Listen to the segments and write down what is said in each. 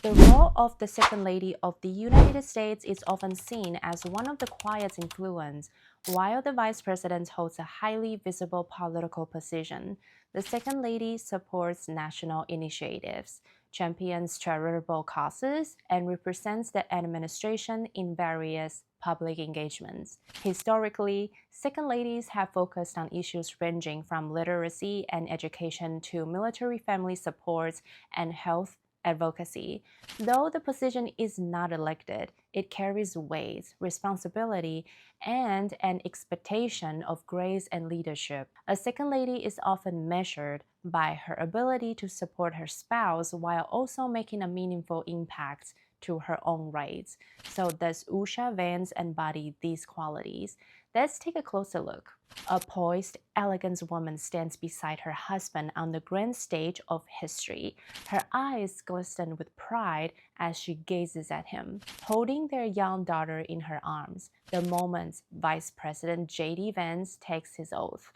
The role of the Second Lady of the United States is often seen as one of the quiet influence. While the Vice President holds a highly visible political position, the Second Lady supports national initiatives, champions charitable causes, and represents the administration in various public engagements. Historically, Second Ladies have focused on issues ranging from literacy and education to military family support and health advocacy. Though the position is not elected, it carries weight, responsibility, and an expectation of grace and leadership. A Second Lady is often measured by her ability to support her spouse while also making a meaningful impact to her own rights. So does Usha Vance embody these qualities? Let's take a closer look. A poised, elegant woman stands beside her husband on the grand stage of history. Her eyes glisten with pride as she gazes at him, holding their young daughter in her arms. The moment Vice President JD Vance takes his oath,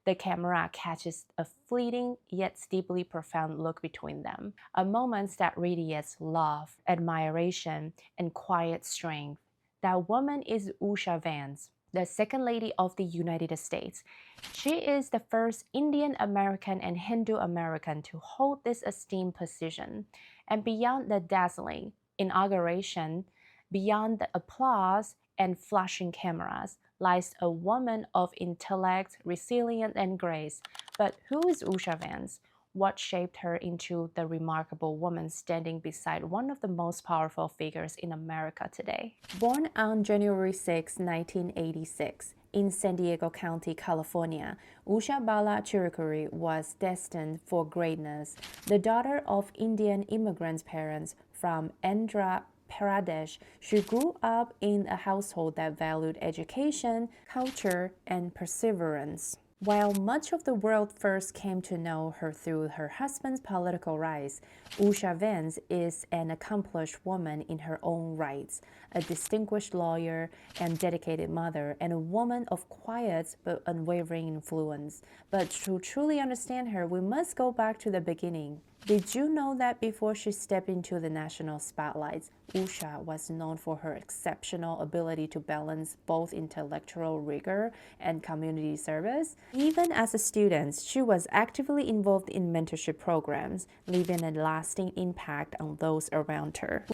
the camera catches a fleeting yet deeply profound look between them, a moment that radiates love, admiration, and quiet strength. That woman is Usha Vance, the Second Lady of the United States. She is the first Indian American and Hindu American to hold this esteemed position. And beyond the dazzling inauguration, beyond the applause and flashing cameras, lies a woman of intellect, resilience, and grace. But who is Usha Vance? What shaped her into the remarkable woman standing beside one of the most powerful figures in America today? Born on January 6, 1986, in San Diego County, California, Usha Bala Chirukuri was destined for greatness. The daughter of Indian immigrant parents from Andhra Pradesh, she grew up in a household that valued education, culture, and perseverance. While much of the world first came to know her through her husband's political rise, Usha Vance is an accomplished woman in her own rights, a distinguished lawyer and dedicated mother, and a woman of quiet but unwavering influence. But to truly understand her, we must go back to the beginning. Did you know that before she stepped into the national spotlight, Usha was known for her exceptional ability to balance both intellectual rigor and community service? Even as a student, she was actively involved in mentorship programs, leaving a lasting impact on those around her.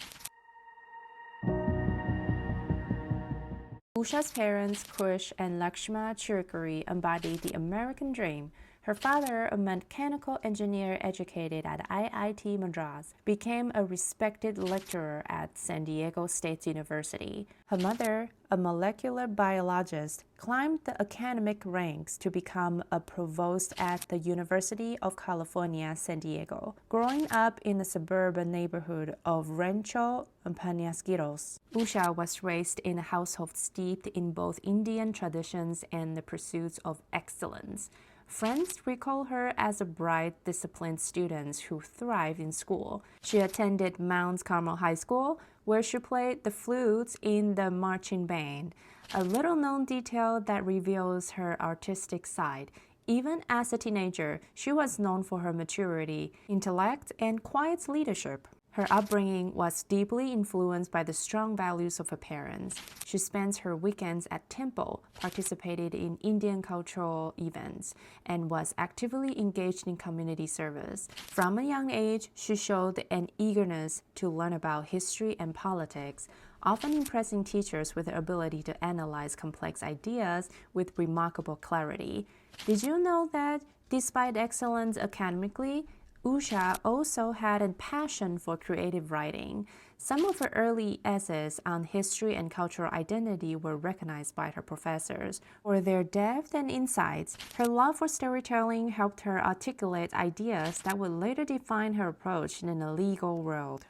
Usha's parents, Kush and Lakshma Chirukuri, embodied the American dream. Her father, a mechanical engineer educated at IIT Madras, became a respected lecturer at San Diego State University. Her mother, a molecular biologist, climbed the academic ranks to become a provost at the University of California, San Diego. Growing up in the suburban neighborhood of Rancho Penasquitos, Usha was raised in a household steeped in both Indian traditions and the pursuits of excellence. Friends recall her as a bright, disciplined student who thrived in school. She attended Mount Carmel High School, where she played the flute in the marching band, a little-known detail that reveals her artistic side. Even as a teenager, she was known for her maturity, intellect, and quiet leadership. Her upbringing was deeply influenced by the strong values of her parents. She spent her weekends at temple, participated in Indian cultural events, and was actively engaged in community service. From a young age, she showed an eagerness to learn about history and politics, often impressing teachers with her ability to analyze complex ideas with remarkable clarity. Did you know that, despite excellence academically, Usha also had a passion for creative writing. Some of her early essays on history and cultural identity were recognized by her professors for their depth and insights. Her love for storytelling helped her articulate ideas that would later define her approach in the legal world.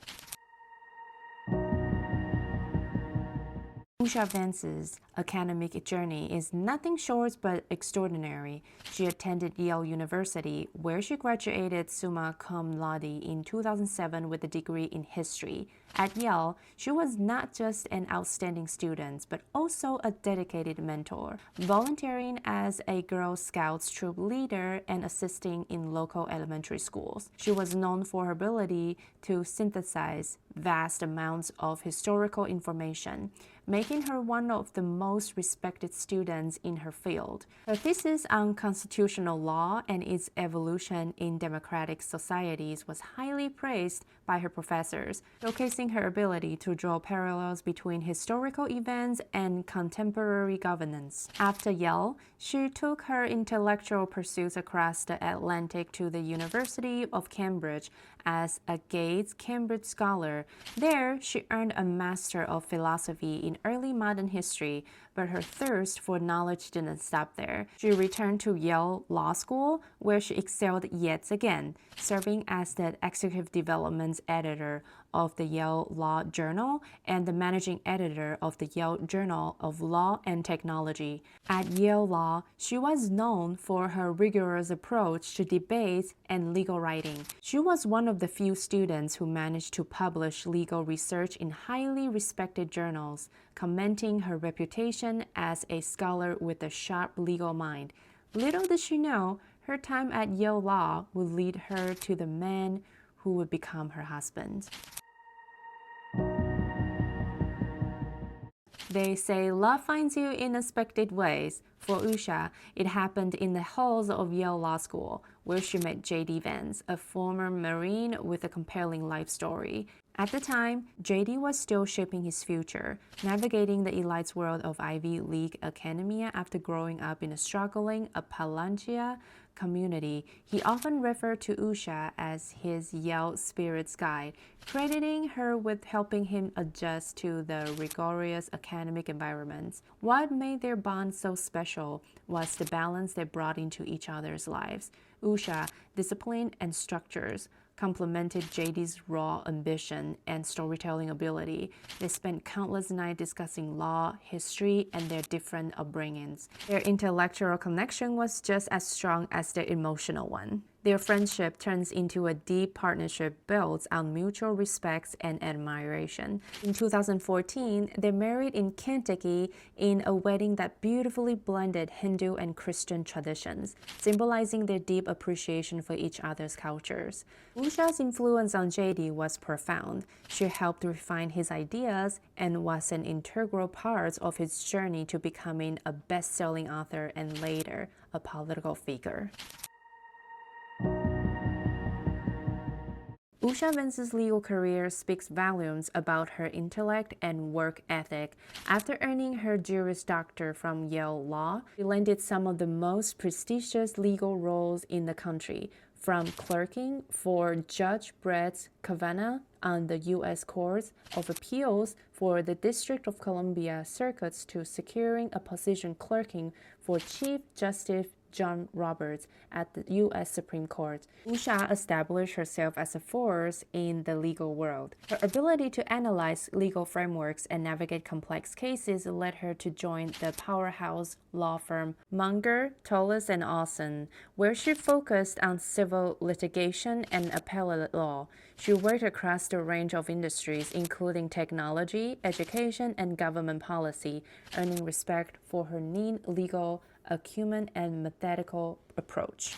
Usha Vance's academic journey is nothing short but extraordinary. She attended Yale University, where she graduated summa cum laude in 2007 with a degree in history. At Yale, she was not just an outstanding student, but also a dedicated mentor, volunteering as a Girl Scouts troop leader and assisting in local elementary schools. She was known for her ability to synthesize vast amounts of historical information, making her one of the most respected students in her field. Her thesis on constitutional law and its evolution in democratic societies was highly praised by her professors, showcasing her ability to draw parallels between historical events and contemporary governance. After Yale, she took her intellectual pursuits across the Atlantic to the University of Cambridge as a Gates Cambridge Scholar. There, she earned a Master of Philosophy in early modern history, but her thirst for knowledge didn't stop there. She returned to Yale Law School, where she excelled yet again, serving as the executive development editor of the Yale Law Journal and the managing editor of the Yale Journal of Law and Technology. At Yale Law, she was known for her rigorous approach to debate and legal writing. She was one of the few students who managed to publish legal research in highly respected journals, commenting her reputation as a scholar with a sharp legal mind. Little did she know, her time at Yale Law would lead her to the man who would become her husband. They say love finds you in unexpected ways. For Usha, it happened in the halls of Yale Law School, where she met JD Vance, a former Marine with a compelling life story. At the time, JD was still shaping his future, navigating the elite world of Ivy League academia after growing up in a struggling Appalachia community. He often referred to Usha as his Yale spirit's guide, crediting her with helping him adjust to the rigorous academic environment. What made their bond so special was the balance they brought into each other's lives. Usha, discipline and structures, complemented JD's raw ambition and storytelling ability. They spent countless nights discussing law, history, and their different upbringings. Their intellectual connection was just as strong as their emotional one. Their friendship turns into a deep partnership built on mutual respect and admiration. In 2014, they married in Kentucky in a wedding that beautifully blended Hindu and Christian traditions, symbolizing their deep appreciation for each other's cultures. Usha's influence on JD was profound. She helped refine his ideas and was an integral part of his journey to becoming a best-selling author and later a political figure. Usha Vance's legal career speaks volumes about her intellect and work ethic. After earning her Juris Doctor from Yale Law, she landed some of the most prestigious legal roles in the country, from clerking for Judge Brett Kavanaugh on the U.S. Court of Appeals for the District of Columbia circuits to securing a position clerking for Chief Justice John Roberts at the U.S. Supreme Court. Usha established herself as a force in the legal world. Her ability to analyze legal frameworks and navigate complex cases led her to join the powerhouse law firm Munger, Tullis & Olson, where she focused on civil litigation and appellate law. She worked across the range of industries, including technology, education, and government policy, earning respect for her keen legal acumen and methodical approach.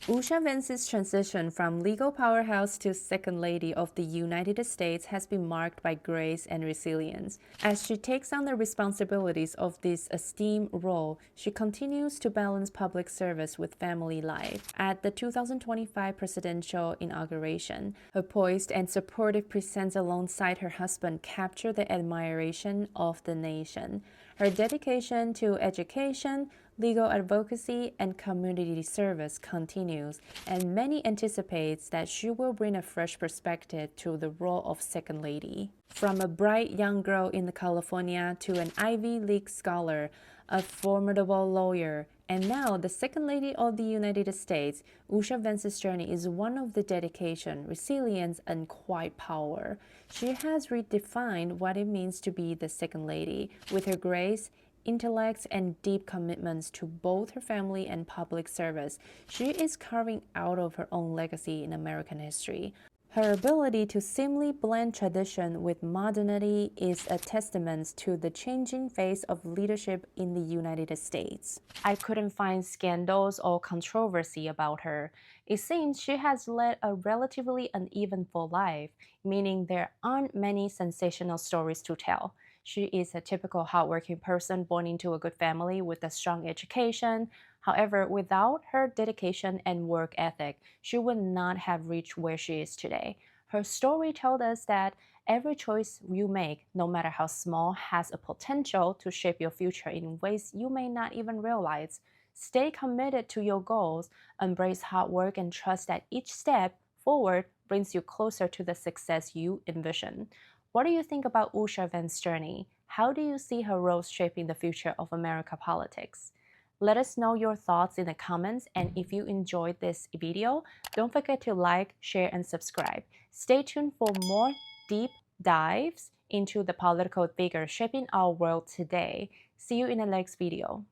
Usha Vance's transition from legal powerhouse to Second Lady of the United States has been marked by grace and resilience. As she takes on the responsibilities of this esteemed role, she continues to balance public service with family life. At the 2025 presidential inauguration, her poised and supportive presence alongside her husband captured the admiration of the nation. Her dedication to education, legal advocacy, and community service continues, and many anticipate that she will bring a fresh perspective to the role of Second Lady. From a bright young girl in California to an Ivy League scholar, a formidable lawyer, And now, the Second Lady of the United States, Usha Vance's journey is one of the dedication, resilience, and quiet power. She has redefined what it means to be the Second Lady, with her grace, intellect, and deep commitments to both her family and public service. She is carving out of her own legacy in American history. Her ability to seamlessly blend tradition with modernity is a testament to the changing face of leadership in the United States. I couldn't find scandals or controversy about her. It seems she has led a relatively uneventful life, meaning there aren't many sensational stories to tell. She is a typical hardworking person born into a good family with a strong education. However, without her dedication and work ethic, she would not have reached where she is today. Her story told us that every choice you make, no matter how small, has a potential to shape your future in ways you may not even realize. Stay committed to your goals, embrace hard work, and trust that each step forward brings you closer to the success you envision. What do you think about Usha Vance's journey? How do you see her role shaping the future of American politics? Let us know your thoughts in the comments, and if you enjoyed this video, don't forget to like, share, and subscribe. Stay tuned for more deep dives into the political figures shaping our world today. See you in the next video.